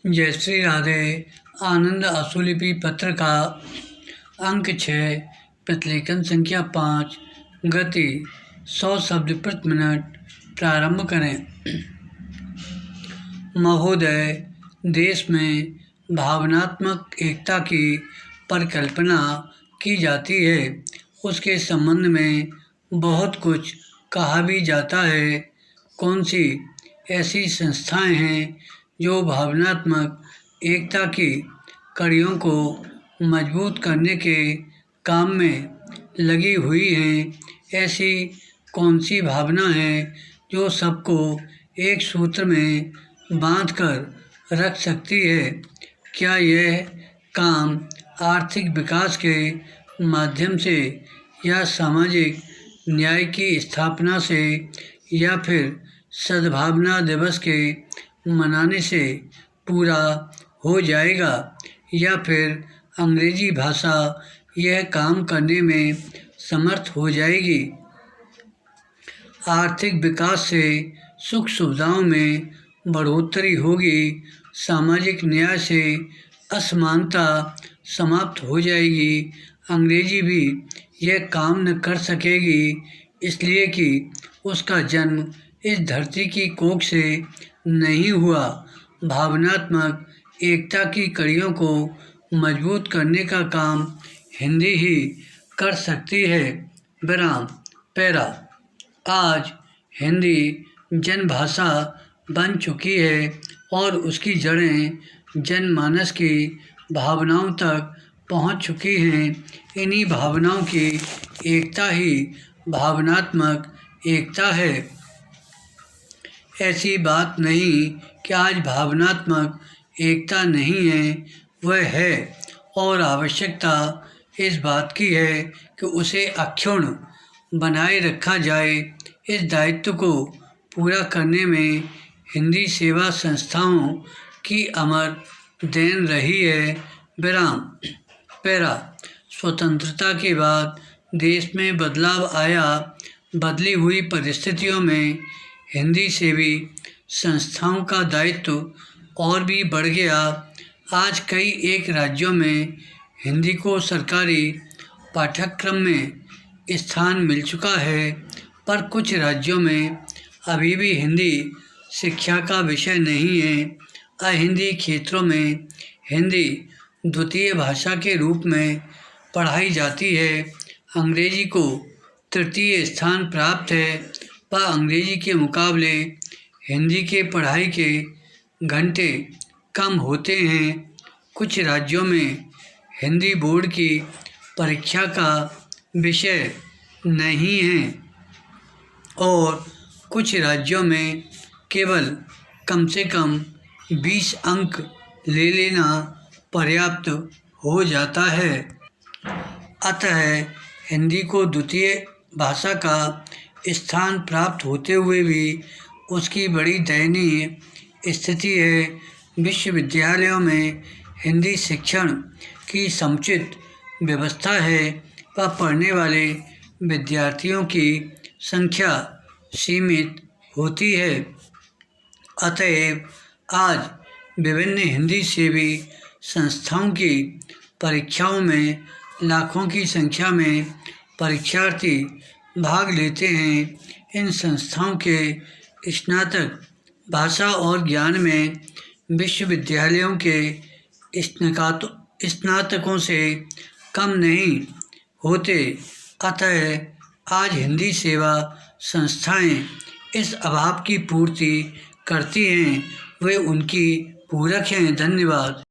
जय श्री राधे। आनंद आशुलिपि पत्र का अंक 6, प्रतिलेखन संख्या 5, गति 100 शब्द प्रति मिनट। प्रारंभ करें। महोदय, देश में भावनात्मक एकता की परिकल्पना की जाती है। उसके संबंध में बहुत कुछ कहा भी जाता है। कौन सी ऐसी संस्थाएं हैं जो भावनात्मक एकता की कड़ियों को मजबूत करने के काम में लगी हुई हैं? ऐसी कौन सी भावना है जो सबको एक सूत्र में बांधकर रख सकती है? क्या यह काम आर्थिक विकास के माध्यम से या सामाजिक न्याय की स्थापना से या फिर सद्भावना दिवस के मनाने से पूरा हो जाएगा, या फिर अंग्रेजी भाषा यह काम करने में समर्थ हो जाएगी? आर्थिक विकास से सुख सुविधाओं में बढ़ोतरी होगी, सामाजिक न्याय से असमानता समाप्त हो जाएगी। अंग्रेजी भी यह काम न कर सकेगी, इसलिए कि उसका जन्म इस धरती की कोख से नहीं हुआ। भावनात्मक एकता की कड़ियों को मजबूत करने का काम हिंदी ही कर सकती है। विराम। पैरा। आज हिंदी जनभाषा बन चुकी है और उसकी जड़ें जनमानस की भावनाओं तक पहुंच चुकी हैं। इन्हीं भावनाओं की एकता ही भावनात्मक एकता है। ऐसी बात नहीं कि आज भावनात्मक एकता नहीं है, वह है, और आवश्यकता इस बात की है कि उसे अक्षुण्ण बनाए रखा जाए। इस दायित्व को पूरा करने में हिंदी सेवा संस्थाओं की अमर देन रही है। विराम। पैरा। स्वतंत्रता के बाद देश में बदलाव आया। बदली हुई परिस्थितियों में हिंदी सेवी संस्थाओं का दायित्व और भी बढ़ गया। आज कई एक राज्यों में हिंदी को सरकारी पाठ्यक्रम में स्थान मिल चुका है, पर कुछ राज्यों में अभी भी हिंदी शिक्षा का विषय नहीं है। अहिंदी क्षेत्रों में हिंदी द्वितीय भाषा के रूप में पढ़ाई जाती है। अंग्रेजी को तृतीय स्थान प्राप्त है, पर अंग्रेजी के मुकाबले हिंदी के पढ़ाई के घंटे कम होते हैं। कुछ राज्यों में हिंदी बोर्ड की परीक्षा का विषय नहीं है और कुछ राज्यों में केवल कम से कम 20 अंक ले लेना पर्याप्त हो जाता है। अतः हिंदी को द्वितीय भाषा का स्थान प्राप्त होते हुए भी उसकी बड़ी दयनीय स्थिति है। विश्वविद्यालयों में हिंदी शिक्षण की समुचित व्यवस्था है, पर पढ़ने वाले विद्यार्थियों की संख्या सीमित होती है। अतएव आज विभिन्न हिंदी सेवी संस्थाओं की परीक्षाओं में लाखों की संख्या में परीक्षार्थी भाग लेते हैं। इन संस्थाओं के स्नातक भाषा और ज्ञान में विश्वविद्यालयों के स्नातकों से कम नहीं होते। अतः आज हिंदी सेवा संस्थाएं इस अभाव की पूर्ति करती हैं। वे उनकी पूरक हैं। धन्यवाद।